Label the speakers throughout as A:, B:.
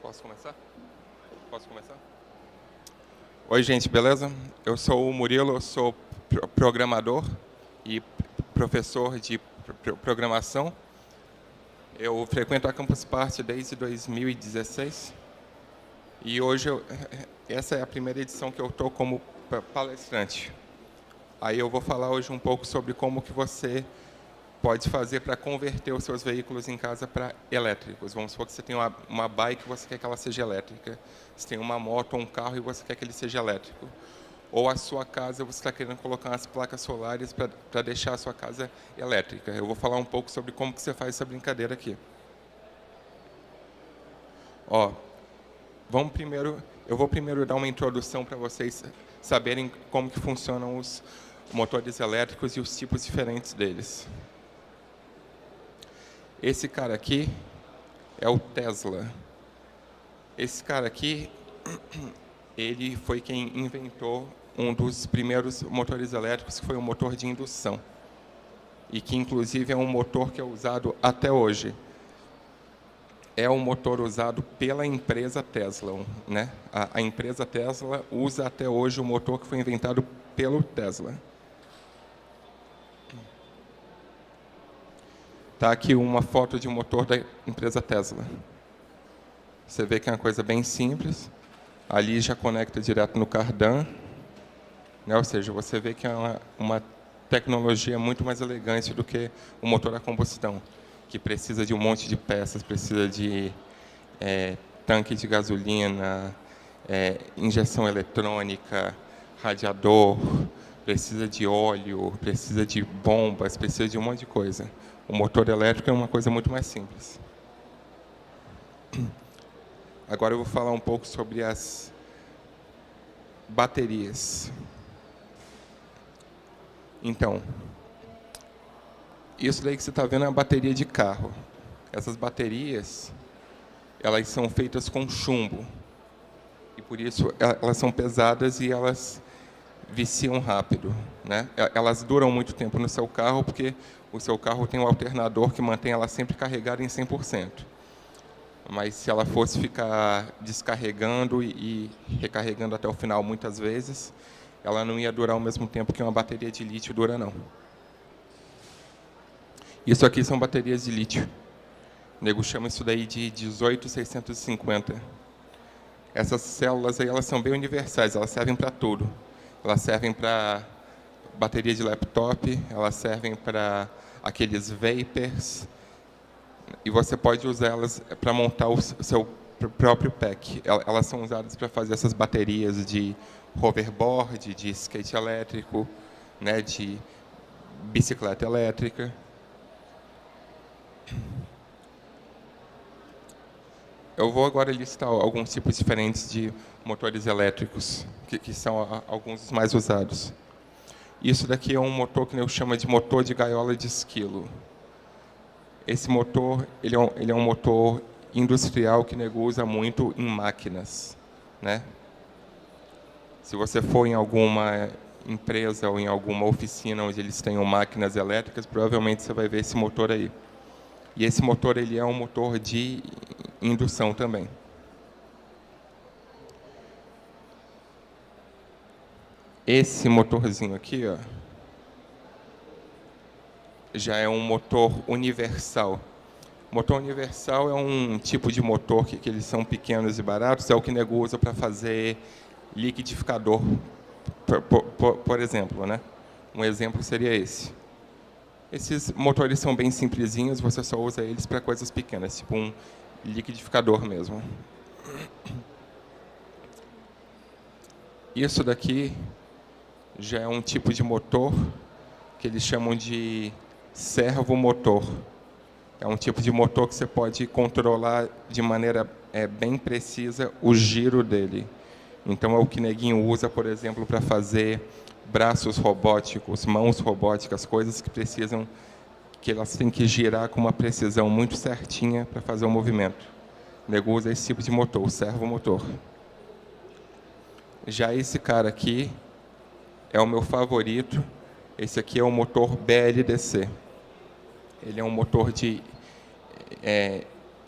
A: Posso começar? Posso começar? Oi, gente, beleza? Eu sou o Murilo, eu sou programador e professor de programação. Eu frequento a Campus Party desde 2016 e hoje essa é a primeira edição que eu estou como palestrante. Aí eu vou falar hoje um pouco sobre como que você pode fazer para converter os seus veículos em casa para elétricos. Vamos supor que você tem uma bike e você quer que ela seja elétrica. Você tem uma moto ou um carro e você quer que ele seja elétrico. Ou a sua casa, você está querendo colocar umas placas solares para deixar a sua casa elétrica. Eu vou falar um pouco sobre como que você faz essa brincadeira aqui. Ó, eu vou primeiro dar uma introdução para vocês saberem como que funcionam os motores elétricos e os tipos diferentes deles. Esse cara aqui é o Tesla. Esse cara aqui, ele foi quem inventou um dos primeiros motores elétricos, que foi um motor de indução. E que, inclusive, é um motor que é usado até hoje. É um motor usado pela empresa Tesla, né? A empresa Tesla usa até hoje o motor que foi inventado pelo Tesla. Está aqui uma foto de um motor da empresa Tesla. Você vê que é uma coisa bem simples. Ali já conecta direto no cardan. Né? Ou seja, você vê que é uma tecnologia muito mais elegante do que o motor a combustão, que precisa de um monte de peças, precisa de tanque de gasolina, injeção eletrônica, radiador, precisa de óleo, precisa de bombas, precisa de um monte de coisa. O motor elétrico é uma coisa muito mais simples. Agora eu vou falar um pouco sobre as baterias. Então, isso daí que você está vendo é uma bateria de carro. Essas baterias, elas são feitas com chumbo. E por isso elas são pesadas e elas viciam rápido, né? Elas duram muito tempo no seu carro porque o seu carro tem um alternador que mantém ela sempre carregada em 100%. Mas se ela fosse ficar descarregando e recarregando até o final muitas vezes, ela não ia durar ao mesmo tempo que uma bateria de lítio dura, não. Isso aqui são baterias de lítio. O nego chama isso daí de 18650. Essas células aí, elas são bem universais, elas servem para tudo. Elas servem para bateria de laptop, elas servem para aqueles vapers, e você pode usar elas para montar o seu próprio pack. Elas são usadas para fazer essas baterias de hoverboard, de skate elétrico, né, de bicicleta elétrica. Eu vou agora listar alguns tipos diferentes de motores elétricos, que são alguns dos mais usados. Isso daqui é um motor que eu chamo de motor de gaiola de esquilo. Esse motor, ele é um motor industrial que nego usa muito em máquinas, né? Se você for em alguma empresa ou em alguma oficina onde eles tenham máquinas elétricas, provavelmente você vai ver esse motor aí. E esse motor, ele é um motor de indução também. Esse motorzinho aqui, ó, já é um motor universal. Motor universal é um tipo de motor que eles são pequenos e baratos, é o que nego usa para fazer liquidificador, por exemplo, né? Um exemplo seria esse. Esses motores são bem simplesinhos, você só usa eles para coisas pequenas, tipo um liquidificador mesmo. Isso daqui já é um tipo de motor que eles chamam de servomotor. É um tipo de motor que você pode controlar de maneira bem precisa o giro dele. Então, é o que neguinho usa, por exemplo, para fazer braços robóticos, mãos robóticas, coisas que precisam, que elas têm que girar com uma precisão muito certinha para fazer o movimento. O nego usa esse tipo de motor, o servomotor. Já esse cara aqui é o meu favorito. Esse aqui é o motor BLDC. Ele é um motor de...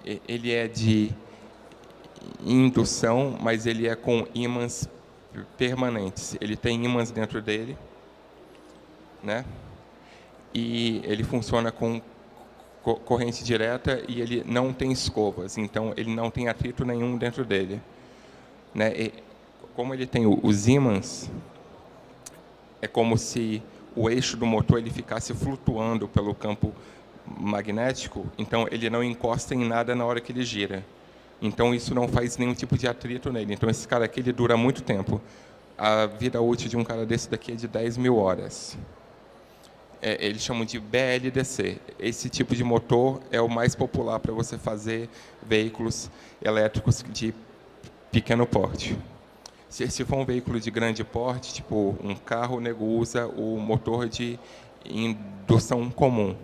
A: ele é de indução, mas ele é com ímãs permanentes. Ele tem ímãs dentro dele, né? E ele funciona com corrente direta e ele não tem escovas, então ele não tem atrito nenhum dentro dele, né? E como ele tem os ímãs, é como se o eixo do motor ele ficasse flutuando pelo campo magnético, então ele não encosta em nada na hora que ele gira. Então isso não faz nenhum tipo de atrito nele. Então esse cara aqui ele dura muito tempo. A vida útil de um cara desse daqui é de 10.000 horas. Eles chamam de BLDC. Esse tipo de motor é o mais popular para você fazer veículos elétricos de pequeno porte. Se for um veículo de grande porte, tipo um carro, o nego usa o motor de indução comum.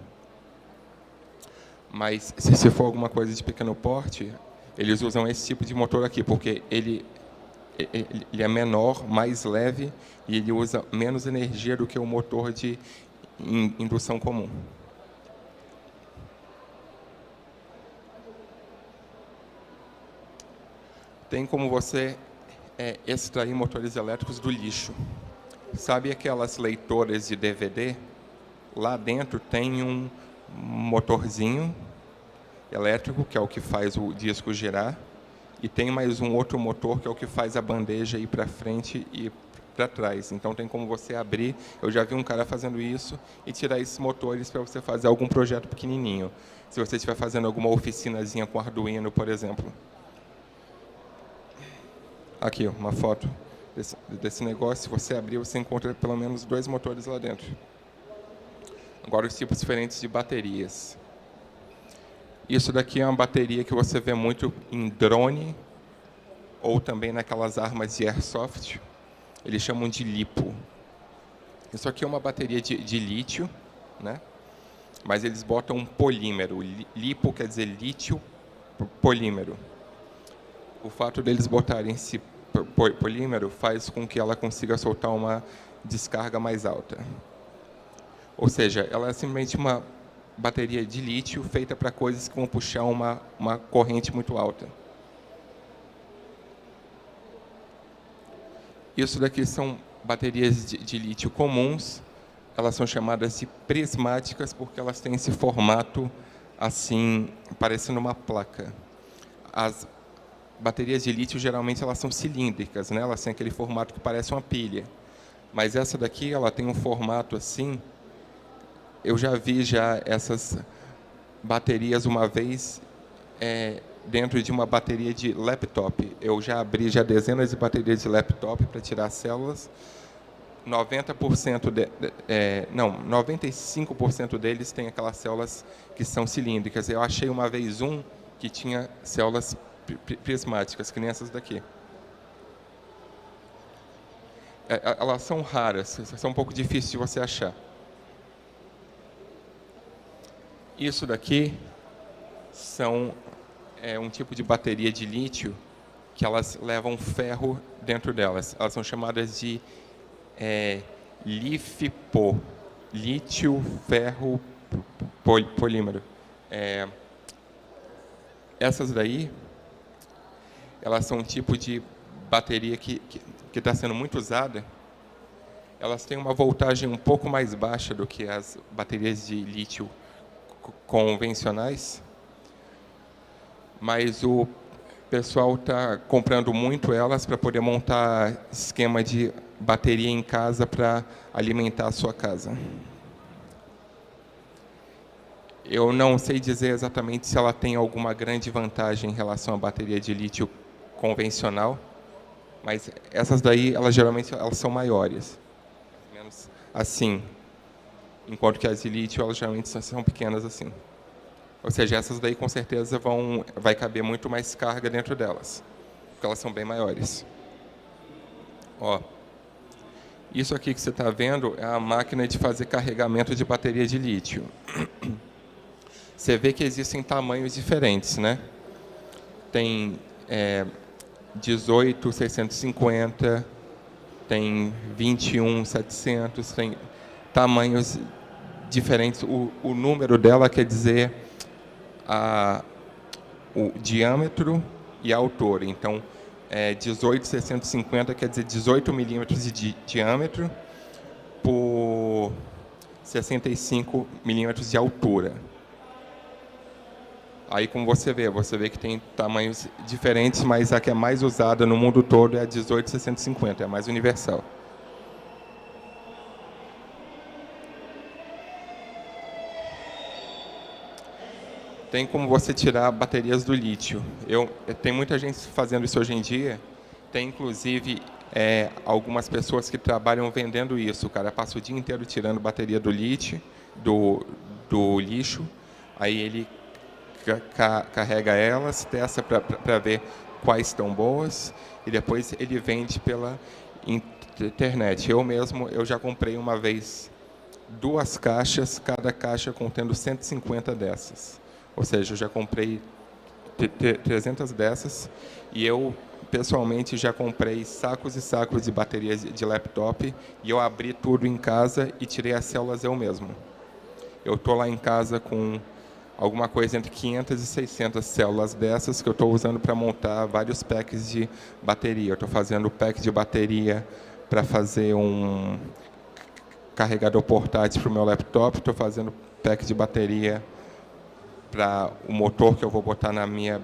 A: Mas se for alguma coisa de pequeno porte, eles usam esse tipo de motor aqui, porque ele é menor, mais leve, e ele usa menos energia do que o motor de indução comum. Tem como você extrair motores elétricos do lixo. Sabe aquelas leitoras de DVD? Lá dentro tem um motorzinho elétrico, que é o que faz o disco girar, e tem mais um outro motor, que é o que faz a bandeja ir para frente e para trás. Então, tem como você abrir, eu já vi um cara fazendo isso, e tirar esses motores para você fazer algum projeto pequenininho. Se você estiver fazendo alguma oficinazinha com Arduino, por exemplo. Aqui, uma foto desse negócio. Se você abrir, você encontra pelo menos 2 motores lá dentro. Agora, os tipos diferentes de baterias. Isso daqui é uma bateria que você vê muito em drone, ou também naquelas armas de airsoft. Eles chamam de LiPo. Isso aqui é uma bateria de lítio, né? Mas eles botam um polímero. LiPo quer dizer lítio polímero. O fato deles botarem esse polímero faz com que ela consiga soltar uma descarga mais alta. Ou seja, ela é simplesmente uma bateria de lítio feita para coisas que vão puxar uma corrente muito alta. Isso daqui são baterias de lítio comuns. Elas são chamadas de prismáticas porque elas têm esse formato assim, parecendo uma placa. As baterias de lítio, geralmente, elas são cilíndricas, né? Elas têm aquele formato que parece uma pilha. Mas essa daqui, ela tem um formato assim. Eu já vi essas baterias uma vez dentro de uma bateria de laptop. Eu já abri dezenas de baterias de laptop para tirar células. 95% deles têm aquelas células que são cilíndricas. Eu achei uma vez que tinha células prismáticas, que nem essas daqui. Elas são raras, são um pouco difíceis de você achar. Isso daqui são um tipo de bateria de lítio que elas levam ferro dentro delas. Elas são chamadas de LiFePO, lítio ferro polímero. Essas daí, elas são um tipo de bateria que está sendo muito usada. Elas têm uma voltagem um pouco mais baixa do que as baterias de lítio convencionais, mas o pessoal está comprando muito elas para poder montar esquema de bateria em casa para alimentar a sua casa. Eu não sei dizer exatamente se ela tem alguma grande vantagem em relação à bateria de lítio convencional, mas essas daí, geralmente são maiores, menos assim, enquanto que as de lítio, elas geralmente são pequenas assim. Ou seja, essas daí com certeza vai caber muito mais carga dentro delas, porque elas são bem maiores. Ó, isso aqui que você está vendo é a máquina de fazer carregamento de bateria de lítio. Você vê que existem tamanhos diferentes, né? Tem 18.650, tem 21.700, tem tamanhos diferentes. O número dela quer dizer o diâmetro e a altura. Então, 18,650 quer dizer 18 milímetros de diâmetro por 65 milímetros de altura. Aí, como você vê que tem tamanhos diferentes, mas a que é mais usada no mundo todo é a 18,650, é a mais universal. Tem como você tirar baterias do lítio. Tem muita gente fazendo isso hoje em dia. Tem, inclusive, algumas pessoas que trabalham vendendo isso. O cara passa o dia inteiro tirando bateria do lítio, do lixo. Aí ele carrega elas, testa para ver quais estão boas. E depois ele vende pela internet. Eu já comprei uma vez 2 caixas, cada caixa contendo 150 dessas. Ou seja, eu já comprei 300 dessas e eu, pessoalmente, já comprei sacos e sacos de baterias de laptop e eu abri tudo em casa e tirei as células eu mesmo. Eu estou lá em casa com alguma coisa entre 500 e 600 células dessas que eu estou usando para montar vários packs de bateria. Eu estou fazendo pack de bateria para fazer um carregador portátil para o meu laptop, estou fazendo pack de bateria para o motor que eu vou botar na minha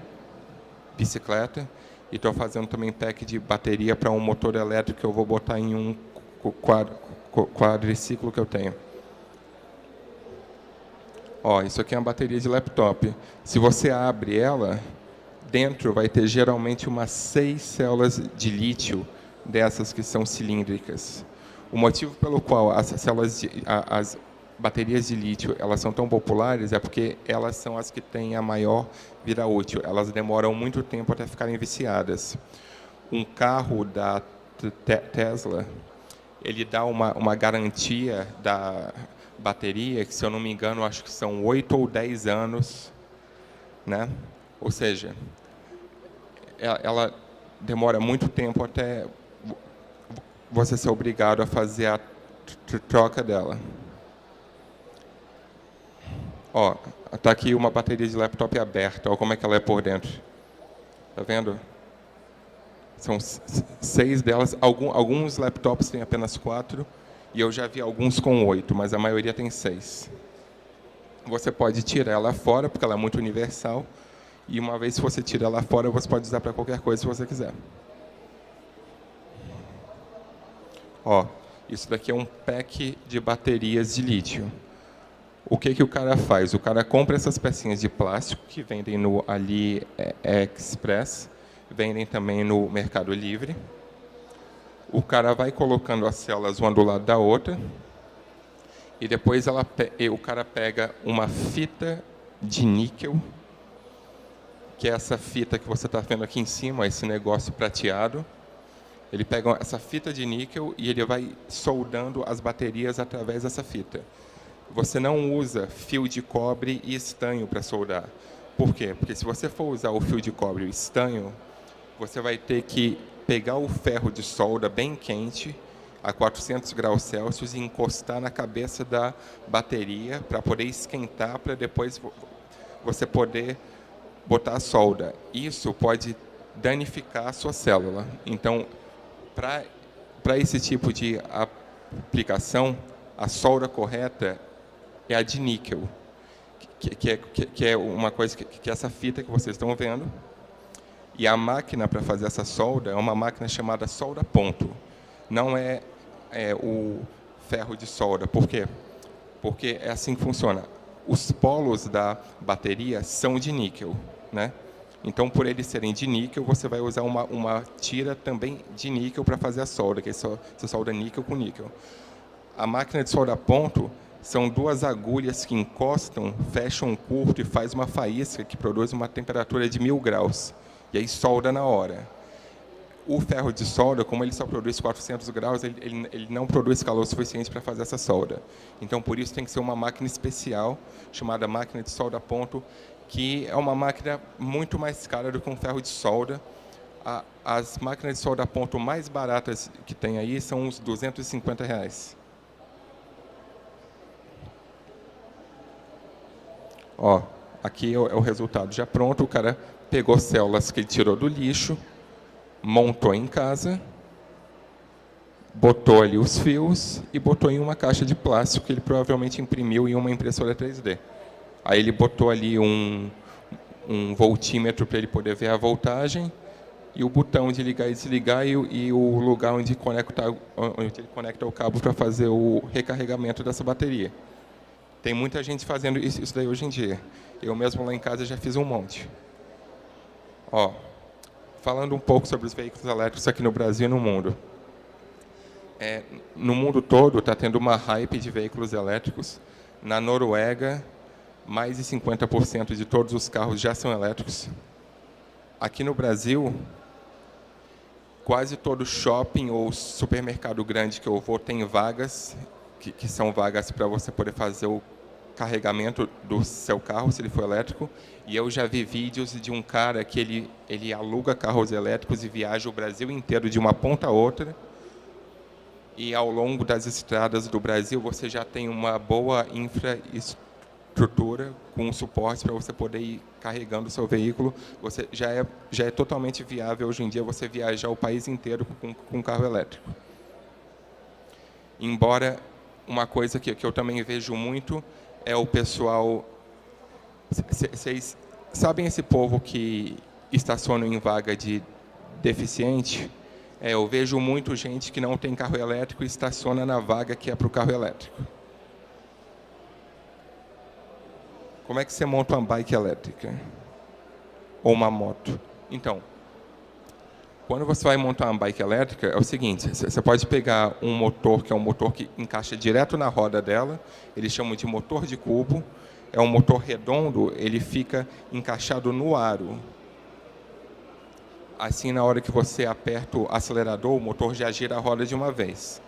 A: bicicleta e estou fazendo também pack de bateria para um motor elétrico que eu vou botar em um quadriciclo que eu tenho. Isso aqui é uma bateria de laptop. Se você abre ela, dentro vai ter geralmente umas 6 células de lítio dessas que são cilíndricas. O motivo pelo qual as baterias de lítio elas são tão populares é porque elas são as que têm a maior vida útil. Elas demoram muito tempo até ficarem viciadas. Um carro da Tesla, ele dá uma garantia da bateria que, se eu não me engano, acho que são 8 ou 10 anos, né? Ou seja, ela demora muito tempo até você ser obrigado a fazer a troca dela. Está aqui uma bateria de laptop aberta. Olha como é que ela é por dentro. Está vendo? São 6 delas. Alguns laptops têm apenas 4, e eu já vi alguns com 8, mas a maioria tem 6. Você pode tirar ela fora, porque ela é muito universal, e uma vez que você tira ela fora, você pode usar para qualquer coisa se você quiser. Isso daqui é um pack de baterias de lítio. O que o cara faz? O cara compra essas pecinhas de plástico que vendem no AliExpress, vendem também no Mercado Livre. O cara vai colocando as células uma do lado da outra e depois o cara pega uma fita de níquel, que é essa fita que você está vendo aqui em cima, esse negócio prateado. Ele pega essa fita de níquel e ele vai soldando as baterias através dessa fita. Você não usa fio de cobre e estanho para soldar. Por quê? Porque se você for usar o fio de cobre e o estanho, você vai ter que pegar o ferro de solda bem quente, a 400 graus Celsius, e encostar na cabeça da bateria para poder esquentar, para depois você poder botar a solda. Isso pode danificar a sua célula. Então, para esse tipo de aplicação, a solda correta é a de níquel, que é uma coisa que essa fita que vocês estão vendo. E a máquina para fazer essa solda é uma máquina chamada solda-ponto. Não é o ferro de solda. Por quê? Porque é assim que funciona. Os polos da bateria são de níquel, né? Então, por eles serem de níquel, você vai usar uma tira também de níquel para fazer a solda, que você solda níquel com níquel. A máquina de solda-ponto são 2 agulhas que encostam, fecham um curto e faz uma faísca que produz uma temperatura de 1000 graus. E aí solda na hora. O ferro de solda, como ele só produz 400 graus, ele não produz calor suficiente para fazer essa solda. Então, por isso, tem que ser uma máquina especial, chamada máquina de solda-ponto, que é uma máquina muito mais cara do que um ferro de solda. As máquinas de solda-ponto mais baratas que tem aí são uns R$250. Aqui é o resultado já pronto. O cara pegou células que ele tirou do lixo, montou em casa, botou ali os fios e botou em uma caixa de plástico que ele provavelmente imprimiu em uma impressora 3D. Aí ele botou ali um voltímetro para ele poder ver a voltagem e o botão de ligar e desligar e o lugar onde ele conecta o cabo para fazer o recarregamento dessa bateria. Tem muita gente fazendo isso daí hoje em dia. Eu mesmo lá em casa já fiz um monte. Ó, falando um pouco sobre os veículos elétricos aqui no Brasil e no mundo. No mundo todo está tendo uma hype de veículos elétricos. Na Noruega, mais de 50% de todos os carros já são elétricos. Aqui no Brasil, quase todo shopping ou supermercado grande que eu vou tem vagas, que são vagas para você poder fazer o carregamento do seu carro, se ele for elétrico. E eu já vi vídeos de um cara que ele aluga carros elétricos e viaja o Brasil inteiro de uma ponta a outra. E ao longo das estradas do Brasil, você já tem uma boa infraestrutura com suporte para você poder ir carregando o seu veículo. Você já é totalmente viável hoje em dia você viajar o país inteiro com um carro elétrico. Embora uma coisa que eu também vejo muito é o pessoal... Vocês sabem esse povo que estaciona em vaga de deficiente? Eu vejo muito gente que não tem carro elétrico e estaciona na vaga que é para o carro elétrico. Como é que você monta uma bike elétrica? Ou uma moto? Então, quando você vai montar uma bike elétrica, é o seguinte, você pode pegar um motor, que é um motor que encaixa direto na roda dela, eles chamam de motor de cubo, é um motor redondo, ele fica encaixado no aro. Assim, na hora que você aperta o acelerador, o motor já gira a roda de uma vez.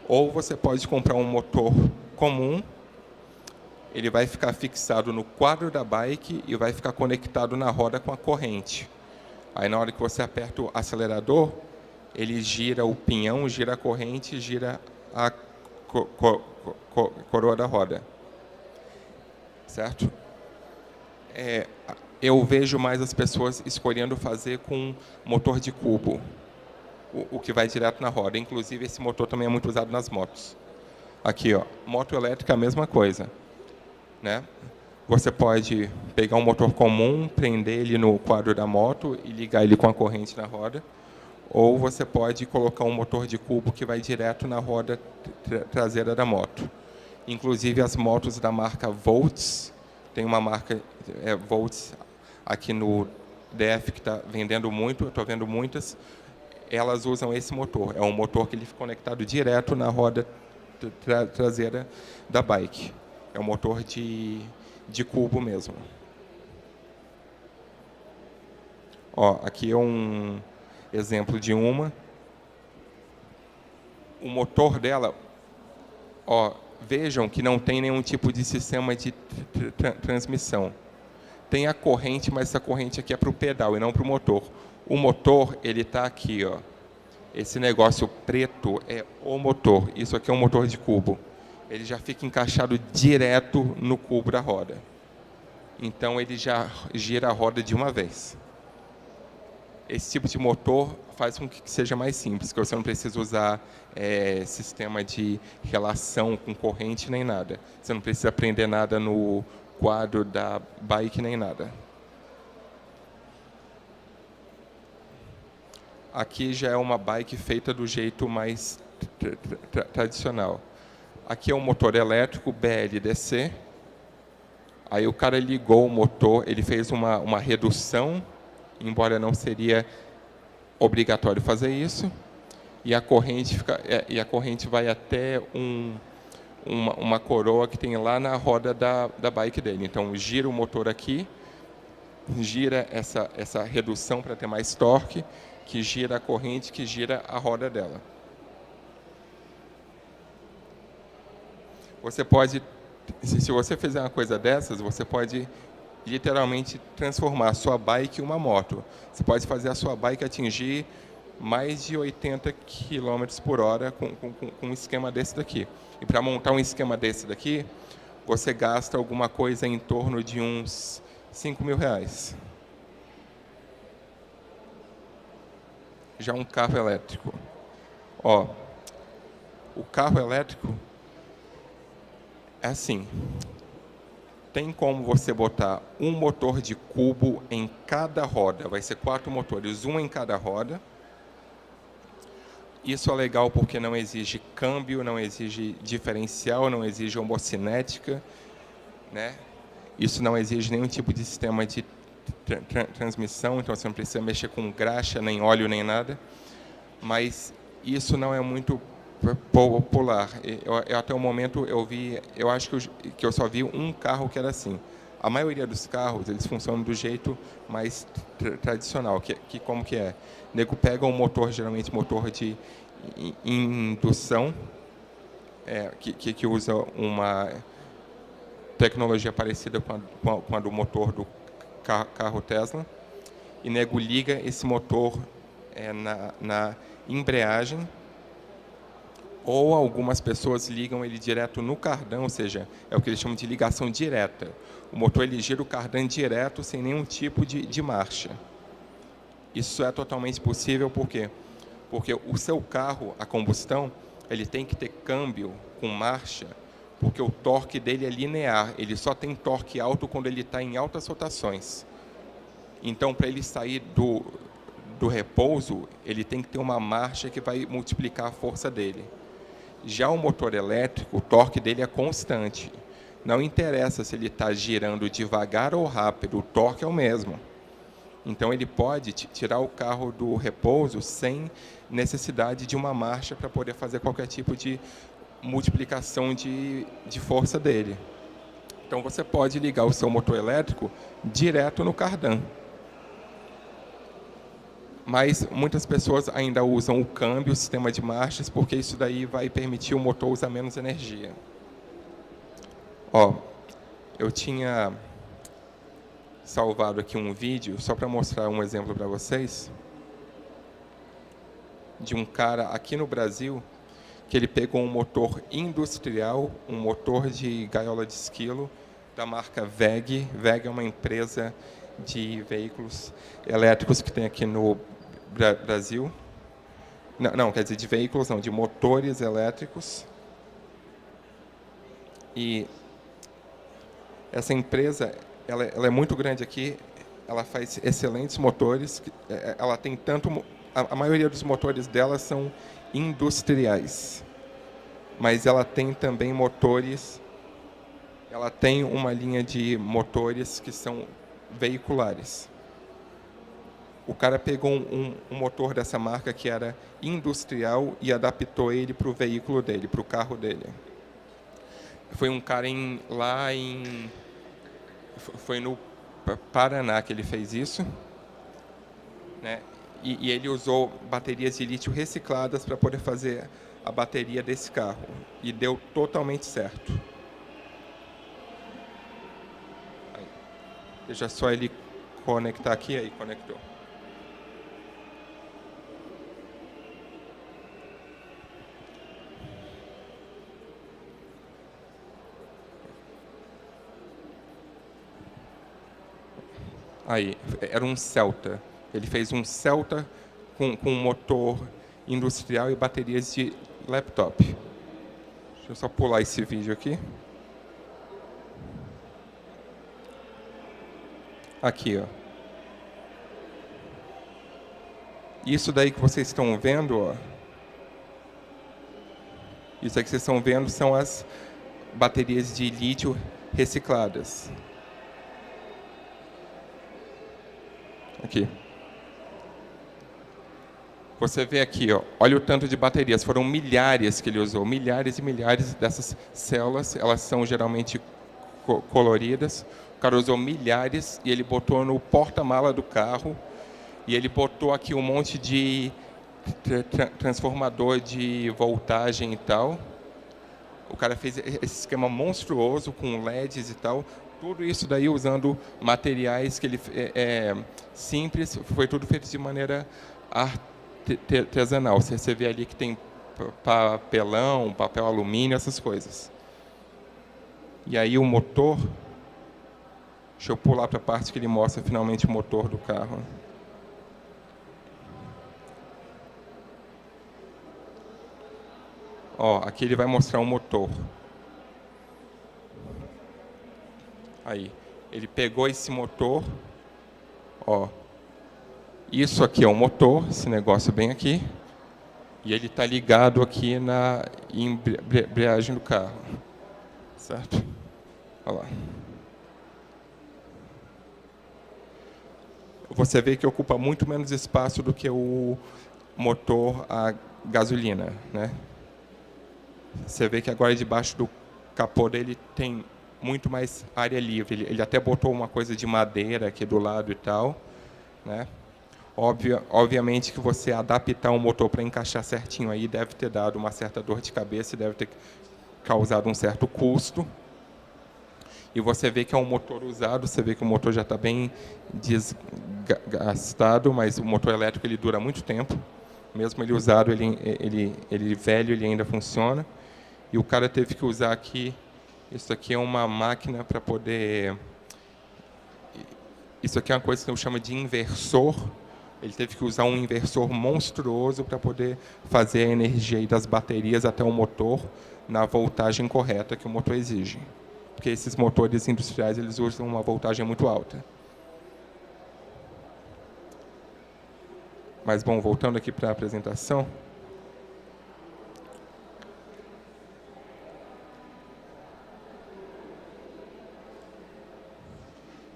A: Ou você pode comprar um motor comum, ele vai ficar fixado no quadro da bike e vai ficar conectado na roda com a corrente. Aí, na hora que você aperta o acelerador, ele gira o pinhão, gira a corrente e gira a coroa da roda. Certo? Eu vejo mais as pessoas escolhendo fazer com motor de cubo, o que vai direto na roda. Inclusive, esse motor também é muito usado nas motos. Aqui, ó, moto elétrica, a mesma coisa. Né? Você pode pegar um motor comum, prender ele no quadro da moto e ligar ele com a corrente na roda. Ou você pode colocar um motor de cubo que vai direto na roda traseira da moto. Inclusive, as motos da marca Volts, tem uma marca Volts aqui no DF que está vendendo muito, eu estou vendo muitas, elas usam esse motor. É um motor que ele fica conectado direto na roda traseira da bike. É um motor de cubo mesmo. Ó, aqui é um exemplo de uma. O motor dela, ó, vejam que não tem nenhum tipo de sistema de transmissão. Tem a corrente, mas essa corrente aqui é para o pedal e não para o motor. O motor, ele está aqui, ó. Esse negócio preto é o motor. Isso aqui é um motor de cubo. Ele já fica encaixado direto no cubo da roda. Então, ele já gira a roda de uma vez. Esse tipo de motor faz com que seja mais simples, que você não precisa usar sistema de relação com corrente nem nada. Você não precisa prender nada no quadro da bike nem nada. Aqui já é uma bike feita do jeito mais tradicional. Aqui é um motor elétrico BLDC. Aí o cara ligou o motor, ele fez uma redução, embora não seria obrigatório fazer isso. E a corrente vai até uma coroa que tem lá na roda da bike dele. Então, gira o motor aqui, gira essa redução para ter mais torque, que gira a corrente, que gira a roda dela. Você pode, se você fizer uma coisa dessas, você pode literalmente transformar a sua bike em uma moto. Você pode fazer a sua bike atingir mais de 80 km por hora com um esquema desse daqui. E para montar um esquema desse daqui, você gasta alguma coisa em torno de uns R$5.000. já um carro elétrico. Ó, o carro elétrico é assim. Tem como você botar um motor de cubo em cada roda. Vai ser 4 motores, um em cada roda. Isso é legal porque não exige câmbio, não exige diferencial, não exige homocinética, né? Isso não exige nenhum tipo de sistema de transmissão, então você não precisa mexer com graxa, nem óleo, nem nada. Mas isso não é muito popular. Até o momento eu acho que eu só vi um carro que era assim. A maioria dos carros, eles funcionam do jeito mais tradicional, que como que é? O nego pega um motor, geralmente motor de indução, que usa uma tecnologia parecida com a do motor do carro Tesla, e nego liga esse motor na embreagem, ou algumas pessoas ligam ele direto no cardan, ou seja, é o que eles chamam de ligação direta. O motor ele gira o cardan direto, sem nenhum tipo de marcha. Isso é totalmente possível, por quê? Porque o seu carro, a combustão, ele tem que ter câmbio com marcha, porque o torque dele é linear. Ele só tem torque alto quando ele está em altas rotações. Então, para ele sair do repouso, ele tem que ter uma marcha que vai multiplicar a força dele. Já o motor elétrico, o torque dele é constante. Não interessa se ele está girando devagar ou rápido, o torque é o mesmo. Então, ele pode tirar o carro do repouso sem necessidade de uma marcha para poder fazer qualquer tipo de multiplicação de força dele. Então, você pode ligar o seu motor elétrico direto no cardan. Mas muitas pessoas ainda usam o câmbio, o sistema de marchas, porque isso daí vai permitir o motor usar menos energia. Ó, eu tinha salvado aqui um vídeo, só para mostrar um exemplo para vocês, de um cara aqui no Brasil, que ele pegou um motor industrial, um motor de gaiola de esquilo, da marca WEG. WEG é uma empresa de veículos elétricos que tem aqui no Brasil. Não, quer dizer, de veículos não, de motores elétricos. E essa empresa, ela é muito grande aqui, ela faz excelentes motores, ela tem tanto... A maioria dos motores dela são industriais, mas ela tem também motores, ela tem uma linha de motores que são veiculares. O cara pegou um motor dessa marca que era industrial e adaptou ele para o veículo dele, para o carro dele. Foi um cara foi no Paraná que ele fez isso, né? E ele usou baterias de lítio recicladas para poder fazer a bateria desse carro. E deu totalmente certo. Aí, deixa só ele conectar aqui, aí conectou. Aí, era um Celta. Ele fez um Celta com motor industrial e baterias de laptop. Deixa eu só pular esse vídeo aqui. Aqui, ó. Isso daí que vocês estão vendo, ó. Isso aí que vocês estão vendo são as baterias de lítio recicladas. Aqui. Você vê aqui, ó, olha o tanto de baterias, foram milhares que ele usou, milhares e milhares dessas células, elas são geralmente coloridas. O cara usou milhares e ele botou no porta-mala do carro, e ele botou aqui um monte de transformador de voltagem e tal. O cara fez esse esquema monstruoso com LEDs e tal. Tudo isso daí usando materiais que ele simples, foi tudo feito de maneira artesanal. Você vê ali que tem papelão, papel alumínio, essas coisas. E aí o motor, deixa eu pular para a parte que ele mostra finalmente o motor do carro. Ó, aqui ele vai mostrar um motor. Aí, ele pegou esse motor, ó. Isso aqui é um motor, esse negócio bem aqui. E ele está ligado aqui na embreagem do carro. Certo? Olha lá. Você vê que ocupa muito menos espaço do que o motor a gasolina, né? Você vê que agora debaixo do capô dele tem muito mais área livre. Ele até botou uma coisa de madeira aqui do lado e tal, né? Obviamente que você adaptar um motor para encaixar certinho aí deve ter dado uma certa dor de cabeça e deve ter causado um certo custo. E você vê que é um motor usado, você vê que o motor já está bem desgastado, mas o motor elétrico ele dura muito tempo. Mesmo ele usado, ele velho, ele ainda funciona. E o cara teve que usar aqui, isso aqui é uma máquina para poder... Isso aqui é uma coisa que eu chamo de inversor. Ele teve que usar um inversor monstruoso para poder fazer a energia aí das baterias até o motor na voltagem correta que o motor exige. Porque esses motores industriais eles usam uma voltagem muito alta. Mas, bom, voltando aqui para a apresentação.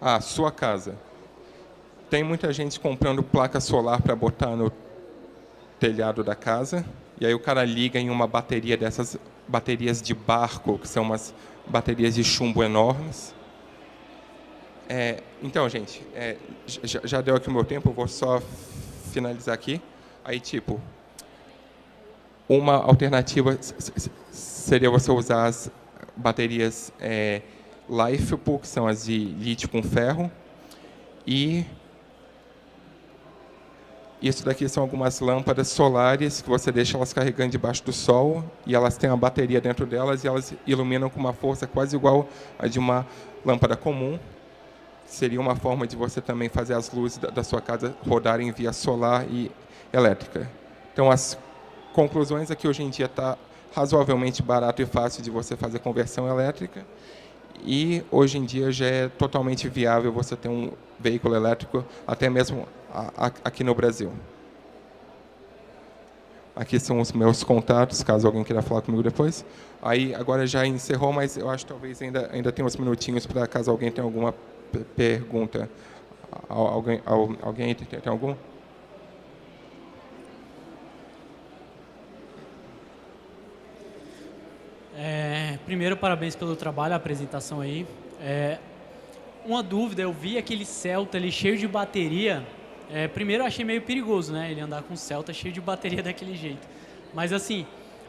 A: Ah, sua casa. Tem muita gente comprando placa solar para botar no telhado da casa. E aí o cara liga em uma bateria dessas baterias de barco, que são umas baterias de chumbo enormes. Então, gente, já deu aqui o meu tempo, eu vou só finalizar aqui. Aí, tipo, uma alternativa seria você usar as baterias LiFePO, que são as de lítio com ferro, e isso daqui são algumas lâmpadas solares que você deixa elas carregando debaixo do sol e elas têm uma bateria dentro delas e elas iluminam com uma força quase igual a de uma lâmpada comum. Seria uma forma de você também fazer as luzes da sua casa rodarem via solar e elétrica. Então, as conclusões é que hoje em dia está razoavelmente barato e fácil de você fazer conversão elétrica e hoje em dia já é totalmente viável você ter um veículo elétrico, até mesmo aqui no Brasil. Aqui são os meus contatos, caso alguém queira falar comigo depois. Aí, agora já encerrou, mas eu acho que talvez ainda tenha uns minutinhos para caso alguém tenha alguma pergunta. Alguém tem algum?
B: Primeiro, parabéns pelo trabalho, a apresentação aí. Uma dúvida, eu vi aquele Celta ali cheio de bateria. Primeiro eu achei meio perigoso, né? Ele andar com um Celta cheio de bateria daquele jeito. Mas assim,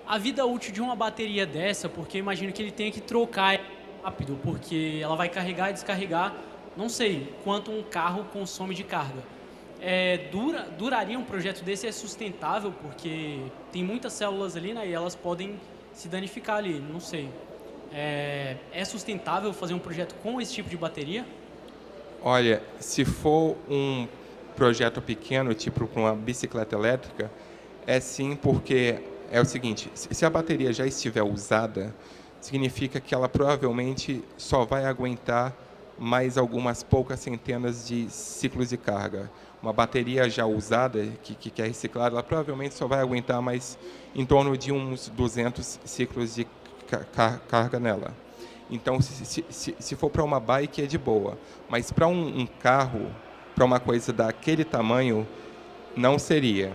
B: a vida útil de uma bateria dessa, porque eu imagino que ele tenha que trocar rápido, porque ela vai carregar e descarregar, não sei quanto um carro consome de carga. Duraria um projeto desse? É sustentável? Porque tem muitas células ali, né? E elas podem se danificar ali, não sei. É sustentável fazer um projeto com esse tipo de bateria?
A: Olha, se for um projeto pequeno, tipo com uma bicicleta elétrica, é sim, porque é o seguinte, se a bateria já estiver usada, significa que ela provavelmente só vai aguentar mais algumas poucas centenas de ciclos de carga. Uma bateria já usada, que é reciclada, ela provavelmente só vai aguentar mais em torno de uns 200 ciclos de carga nela. Então, se for para uma bike, é de boa. Mas para um carro, para uma coisa daquele tamanho, não seria.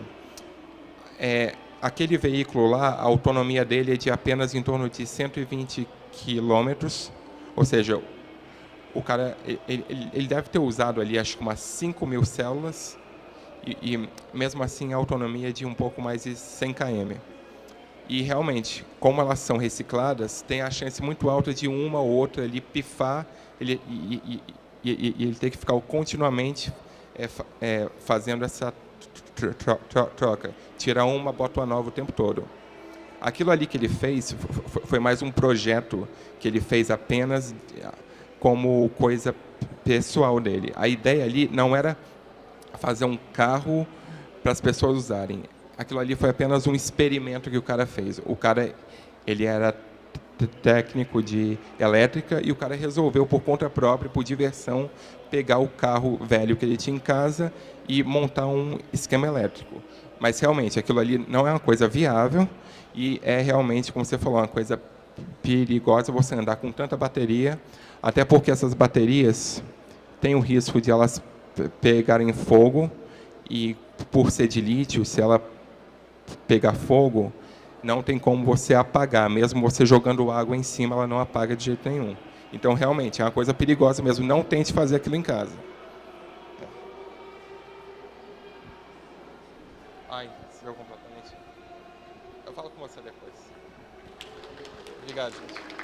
A: Aquele veículo lá, a autonomia dele é de apenas em torno de 120 quilômetros, ou seja, o cara ele deve ter usado ali acho que umas 5.000 células e mesmo assim a autonomia é de um pouco mais de 100 km. E realmente, como elas são recicladas, tem a chance muito alta de uma ou outra ali pifar e ele ter que ficar continuamente fazendo essa troca. Tira uma, bota uma nova o tempo todo. Aquilo ali que ele fez foi mais um projeto que ele fez apenas como coisa pessoal dele. A ideia ali não era fazer um carro para as pessoas usarem. aquilo ali foi apenas um experimento que o cara fez. O cara, ele era técnico de elétrica e o cara resolveu, por conta própria, por diversão, pegar o carro velho que ele tinha em casa e montar um esquema elétrico. Mas, realmente, aquilo ali não é uma coisa viável e é realmente, como você falou, uma coisa perigosa você andar com tanta bateria, até porque essas baterias têm o risco de elas pegarem fogo e, por ser de lítio, se ela pegar fogo, não tem como você apagar. Mesmo você jogando água em cima, ela não apaga de jeito nenhum. Então, realmente, é uma coisa perigosa mesmo. Não tente fazer aquilo em casa. Ai, se eu completamente... Eu falo com você depois. Obrigado, gente.